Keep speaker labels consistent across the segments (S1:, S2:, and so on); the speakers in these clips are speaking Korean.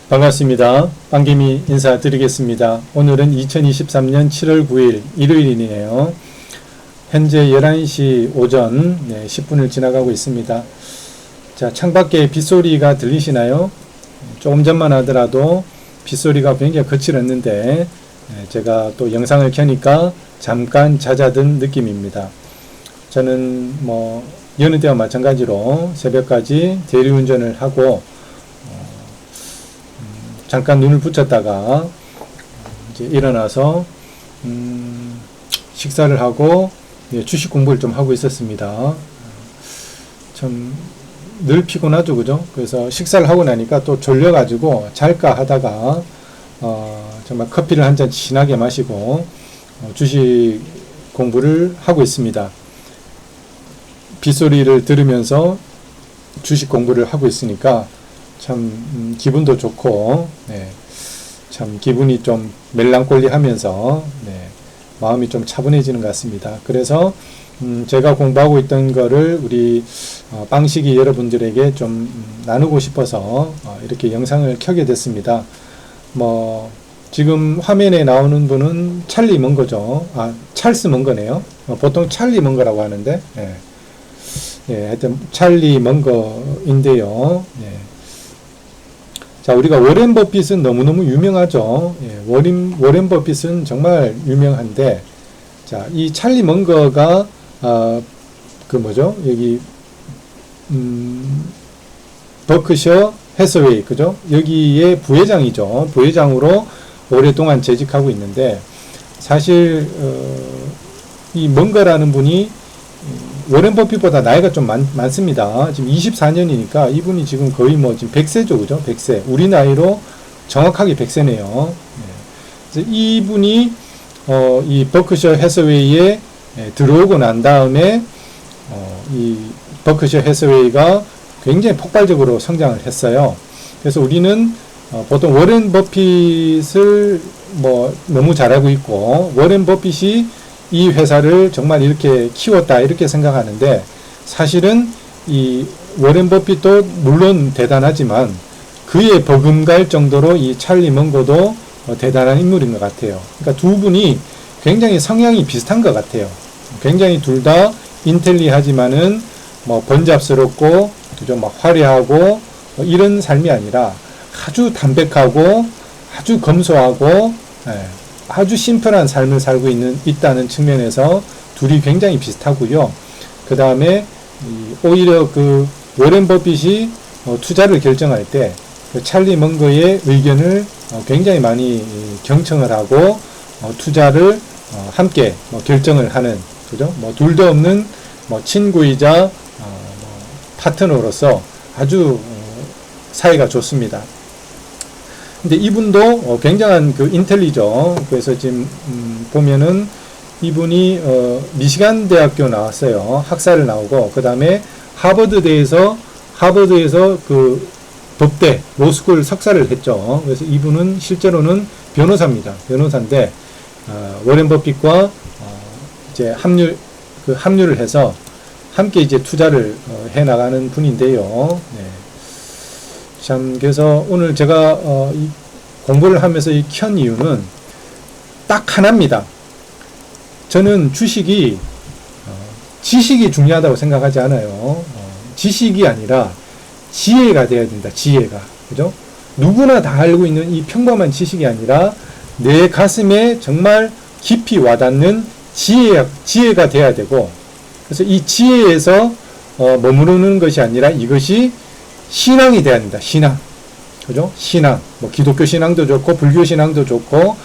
S1: 반갑습니다. 빵개미 인사드리겠습니다. 오늘은 2023년 7월 9일 일요일이네요. 현재 11시 오전 10분을 지나가고 있습니다. 자, 창밖에 빗소리가 들리시나요? 조금 전만 하더라도 빗소리가 굉장히 거칠었는데 제가 또 영상을 켜니까 잠깐 잦아든 느낌입니다. 저는 여느 때와 마찬가지로 새벽까지 대리운전을 하고 잠깐 눈을 붙였다가 이제 일어나서 식사를 하고 주식 공부를 좀 하고 있었습니다. 참 늘 피곤하죠, 그죠? 그래서 식사를 하고 나니까 또 졸려가지고 잘까 하다가 정말 커피를 한 잔 진하게 마시고 주식 공부를 하고 있습니다. 빗소리를 들으면서 주식 공부를 하고 있으니까 참 기분도 좋고 참 기분이 좀 멜랑콜리하면서 마음이 좀 차분해지는 것 같습니다. 그래서 제가 공부하고 있던 거를 우리 빵식이 여러분들에게 좀 나누고 싶어서 이렇게 영상을 켜게 됐습니다. 지금 화면에 나오는 분은 찰리 먼거죠. 찰스 먼거네요. 보통 찰리 먼거라고 하는데 하여튼 찰리 먼거인데요. 자, 우리가 워렌 버핏은 너무너무 유명하죠. 워렌 버핏은 정말 유명한데, 자, 이 찰리 먼거가, 여기, 버크셔 해서웨이, 그죠? 여기에 부회장이죠. 부회장으로 오랫동안 재직하고 있는데, 사실, 이 먼거라는 분이 워렌 버핏보다 나이가 좀 많습니다. 지금 24년이니까 이분이 지금 거의 지금 100세죠, 그죠? 100세. 우리 나이로 정확하게 100세네요. 그래서 이분이, 이 버크셔 해서웨이에 들어오고 난 다음에, 이 버크셔 해서웨이가 굉장히 폭발적으로 성장을 했어요. 그래서 우리는, 보통 워렌 버핏을 너무 잘 알고 있고, 워렌 버핏이 이 회사를 정말 이렇게 키웠다 이렇게 생각하는데, 사실은 이 워렌 버핏도 물론 대단하지만 그에 버금갈 정도로 이 찰리 먼거도 대단한 인물인 것 같아요. 그러니까 두 분이 굉장히 성향이 비슷한 것 같아요. 굉장히 둘 다 인텔리하지만은 번잡스럽고 그죠, 화려하고 이런 삶이 아니라 아주 담백하고 아주 검소하고 아주 심플한 삶을 살고 있다는 측면에서 둘이 굉장히 비슷하고요. 그 다음에 오히려 그 워렌 버핏이 투자를 결정할 때 그 찰리 먼거의 의견을 굉장히 많이 경청을 하고 투자를 함께 결정을 하는, 그죠? 둘도 없는 친구이자 파트너로서 아주 사이가 좋습니다. 근데 이분도 굉장한 그 인텔리죠. 그래서 지금 보면은 이분이 미시간 대학교 나왔어요. 학사를 나오고 그 다음에 하버드에서 그 법대 로스쿨 석사를 했죠. 그래서 이분은 실제로는 변호사입니다. 변호사인데 워렌 버핏과 이제 합류를 해서 함께 이제 투자를 해 나가는 분인데요. 참, 그래서 오늘 제가 이 공부를 하면서 켠 이유는 딱 하나입니다. 저는 주식이 지식이 중요하다고 생각하지 않아요. 지식이 아니라 지혜가 돼야 된다. 지혜가, 그죠? 누구나 다 알고 있는 이 평범한 지식이 아니라 내 가슴에 정말 깊이 와닿는 지혜가 돼야 되고, 그래서 이 지혜에서 머무르는 것이 아니라 이것이 신앙이 돼야 된다. 신앙. 그죠? 신앙. 기독교 신앙도 좋고, 불교 신앙도 좋고,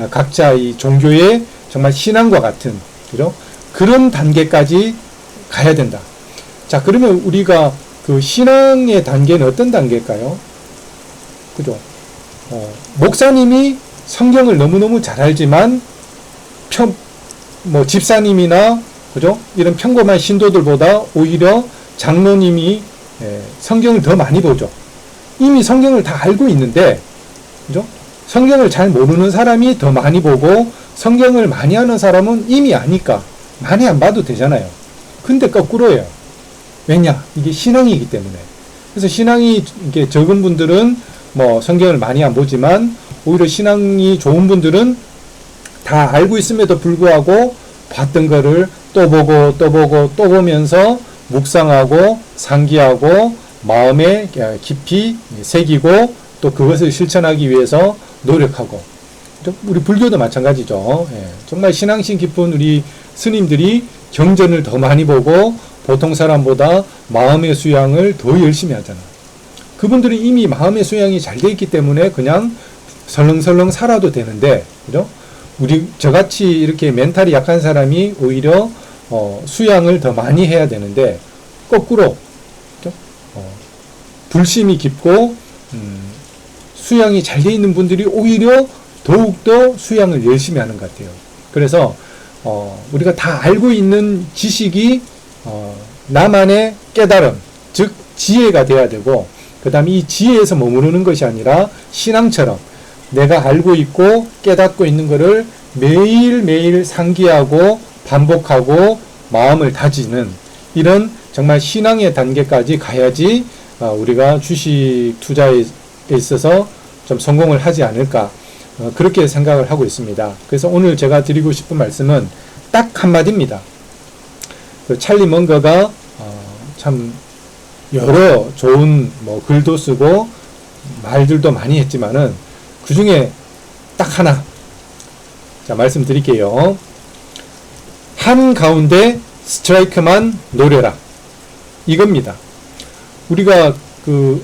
S1: 각자 이 종교의 정말 신앙과 같은, 그죠? 그런 단계까지 가야 된다. 자, 그러면 우리가 그 신앙의 단계는 어떤 단계일까요? 그죠? 목사님이 성경을 너무너무 잘 알지만, 집사님이나, 그죠? 이런 평범한 신도들보다 오히려 장로님이 성경을 더 많이 보죠. 이미 성경을 다 알고 있는데, 그죠? 성경을 잘 모르는 사람이 더 많이 보고, 성경을 많이 하는 사람은 이미 아니까 많이 안 봐도 되잖아요. 근데 거꾸로예요. 왜냐? 이게 신앙이기 때문에. 그래서 신앙이 이게 적은 분들은 뭐 성경을 많이 안 보지만 오히려 신앙이 좋은 분들은 다 알고 있음에도 불구하고 봤던 거를 또 보고 또 보고 또 보면서 묵상하고 상기하고 마음에 깊이 새기고 또 그것을 실천하기 위해서 노력하고, 우리 불교도 마찬가지죠. 정말 신앙심 깊은 우리 스님들이 경전을 더 많이 보고 보통 사람보다 마음의 수양을 더 열심히 하잖아. 그분들은 이미 마음의 수양이 잘 돼 있기 때문에 그냥 설렁설렁 살아도 되는데, 그죠? 우리 저같이 이렇게 멘탈이 약한 사람이 오히려 수양을 더 많이 해야 되는데, 거꾸로 그죠? 불심이 깊고 수양이 잘 돼 있는 분들이 오히려 더욱더 수양을 열심히 하는 것 같아요. 그래서 우리가 다 알고 있는 지식이 나만의 깨달음, 즉 지혜가 돼야 되고, 그 다음에 이 지혜에서 머무르는 것이 아니라 신앙처럼 내가 알고 있고 깨닫고 있는 것을 매일매일 상기하고 반복하고 마음을 다지는 이런 정말 신앙의 단계까지 가야지 우리가 주식 투자에 있어서 좀 성공을 하지 않을까, 그렇게 생각을 하고 있습니다. 그래서 오늘 제가 드리고 싶은 말씀은 딱 한마디입니다. 그 찰리 먼거가 참 여러 좋은 뭐 글도 쓰고 말들도 많이 했지만은 그 중에 딱 하나, 자 말씀드릴게요. 한가운데 스트라이크만 노려라, 이겁니다. 우리가 그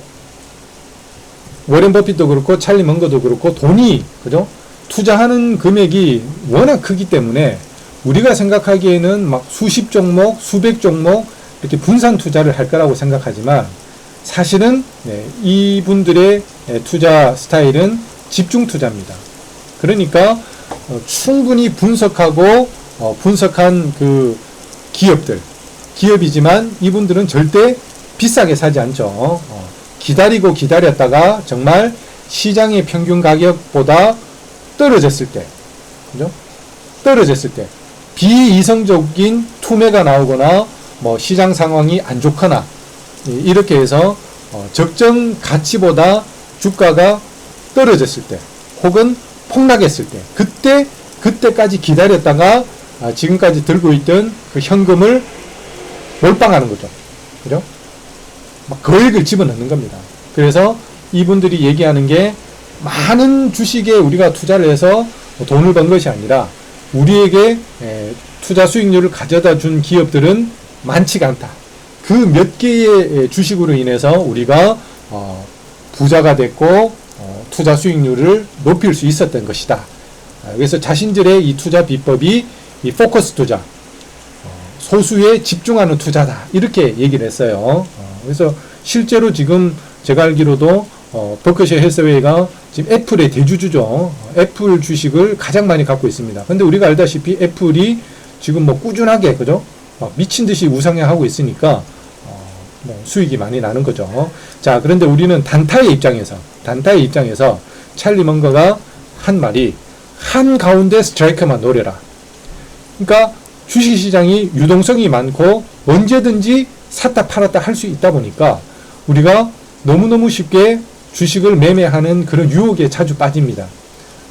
S1: 워렌 버핏도 그렇고 찰리 먼거도 그렇고 돈이, 그죠? 투자하는 금액이 워낙 크기 때문에 우리가 생각하기에는 막 수십 종목, 수백 종목 이렇게 분산 투자를 할 거라고 생각하지만, 사실은 이분들의 투자 스타일은 집중 투자입니다. 그러니까 충분히 분석하고 분석한 그 기업이지만 이분들은 절대 비싸게 사지 않죠. 기다리고 기다렸다가 정말 시장의 평균 가격보다 떨어졌을 때, 그죠? 떨어졌을 때 비이성적인 투매가 나오거나 뭐 시장 상황이 안 좋거나 이렇게 해서 적정 가치보다 주가가 떨어졌을 때 혹은 폭락했을 때, 그때까지 기다렸다가 지금까지 들고 있던 그 현금을 몰빵하는 거죠. 그죠? 막 거액을 집어넣는 겁니다. 그래서 이분들이 얘기하는 게, 많은 주식에 우리가 투자를 해서 돈을 번 것이 아니라 우리에게 투자 수익률을 가져다 준 기업들은 많지가 않다. 그 몇 개의 주식으로 인해서 우리가 부자가 됐고 투자 수익률을 높일 수 있었던 것이다. 그래서 자신들의 이 투자 비법이 이 포커스 투자, 소수에 집중하는 투자다, 이렇게 얘기를 했어요. 그래서 실제로 지금 제가 알기로도 버크셔 해서웨이가 지금 애플의 대주주죠. 애플 주식을 가장 많이 갖고 있습니다. 근데 우리가 알다시피 애플이 지금 뭐 꾸준하게, 그죠? 막 미친 듯이 우상향하고 있으니까 뭐 수익이 많이 나는 거죠. 자, 그런데 우리는 단타의 입장에서 찰리 먼거가 한 말이, 한가운데 스트라이크만 노려라. 그러니까 주식시장이 유동성이 많고 언제든지 샀다 팔았다 할 수 있다 보니까 우리가 너무너무 쉽게 주식을 매매하는 그런 유혹에 자주 빠집니다.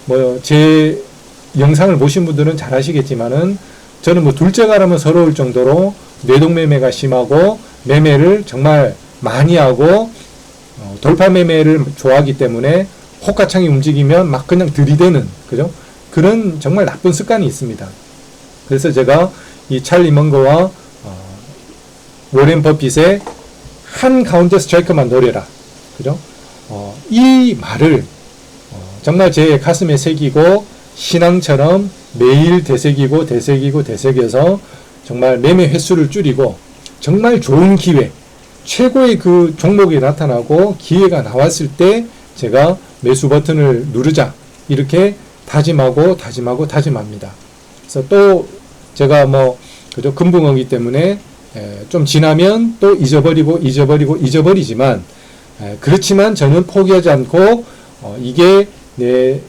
S1: 뭐 제 영상을 보신 분들은 잘 아시겠지만은 저는 뭐 둘째가라면 서러울 정도로 뇌동매매가 심하고 매매를 정말 많이 하고 돌파 매매를 좋아하기 때문에 호가창이 움직이면 막 그냥 들이대는, 그죠? 그런 정말 나쁜 습관이 있습니다. 그래서 제가 이 찰리 먼거와 워렌 버핏의 한가운데 스트라이크만 노려라, 그죠? 이 말을 정말 제 가슴에 새기고 신앙처럼 매일 되새기고 정말 매매 횟수를 줄이고, 정말 좋은 기회, 최고의 그 종목이 나타나고 기회가 나왔을 때 제가 매수 버튼을 누르자, 이렇게 다짐합니다. 그래서 또 제가 뭐 그죠, 금붕어기 때문에 좀 지나면 또 잊어버리지만 그렇지만 저는 포기하지 않고 이게 내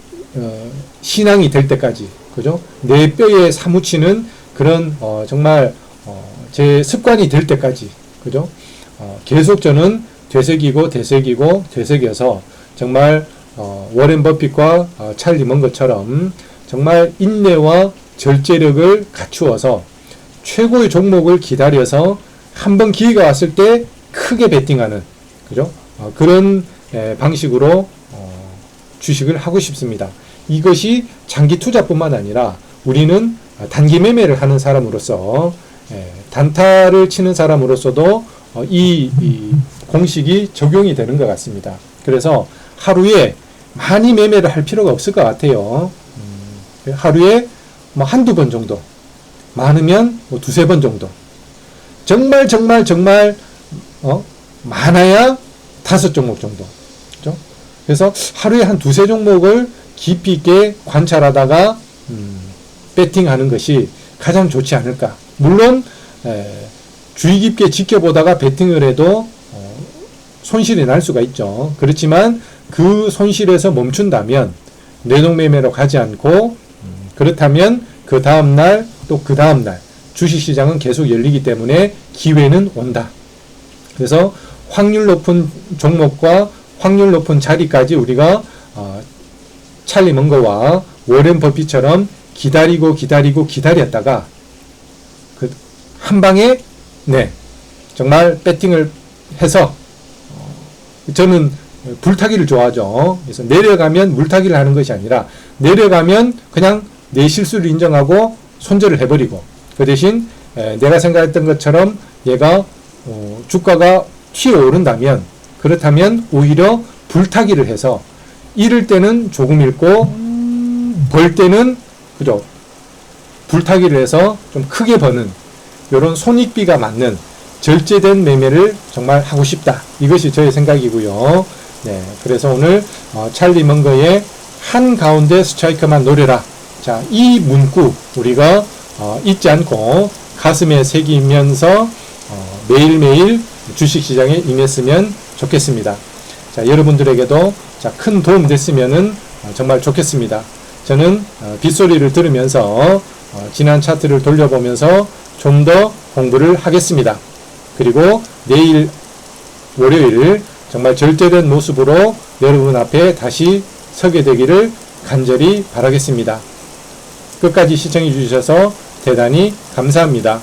S1: 신앙이 될 때까지, 그죠? 내 뼈에 사무치는 그런 정말 제 습관이 될 때까지, 그죠? 계속 저는 되새기고 정말 워렌 버핏과 찰리 먼거처럼 정말 인내와 절제력을 갖추어서 최고의 종목을 기다려서 한번 기회가 왔을 때 크게 베팅하는, 그죠? 그런 방식으로 주식을 하고 싶습니다. 이것이 장기 투자뿐만 아니라 우리는 단기 매매를 하는 사람으로서, 단타를 치는 사람으로서도 이 공식이 적용이 되는 것 같습니다. 그래서 하루에 많이 매매를 할 필요가 없을 것 같아요. 하루에 뭐 한두 번 정도, 많으면 뭐 두세 번 정도, 정말 많아야 5종목 정도, 그죠? 그래서 하루에 한 두세 종목을 깊이 있게 관찰하다가 배팅하는 것이 가장 좋지 않을까. 물론 주의 깊게 지켜보다가 배팅을 해도 손실이 날 수가 있죠. 그렇지만 그 손실에서 멈춘다면 뇌동매매로 가지 않고, 그렇다면 그 다음날 또 그 다음날 주식시장은 계속 열리기 때문에 기회는 온다. 그래서 확률 높은 종목과 확률 높은 자리까지 우리가 찰리 먼거와 워렌 버핏처럼 기다렸다가 그 한 방에 정말 배팅을 해서, 저는 불타기를 좋아하죠. 그래서 내려가면 물타기를 하는 것이 아니라 내려가면 그냥 내 실수를 인정하고 손절을 해버리고, 그 대신 내가 생각했던 것처럼 얘가 주가가 튀어오른다면, 그렇다면 오히려 불타기를 해서 잃을 때는 조금 잃고 벌 때는, 그죠, 불타기를 해서 좀 크게 버는 이런 손익비가 맞는 절제된 매매를 정말 하고 싶다. 이것이 저의 생각이고요. 그래서 오늘 찰리 먼거의 한가운데 스트라이크만 노려라. 자, 이 문구 우리가 잊지 않고 가슴에 새기면서 매일매일 주식시장에 임했으면 좋겠습니다. 자, 여러분들에게도 큰 도움 됐으면 정말 좋겠습니다. 저는 빗소리를 들으면서 지난 차트를 돌려보면서 좀 더 공부를 하겠습니다. 그리고 내일 월요일 정말 절제된 모습으로 여러분 앞에 다시 서게 되기를 간절히 바라겠습니다. 끝까지 시청해 주셔서 대단히 감사합니다.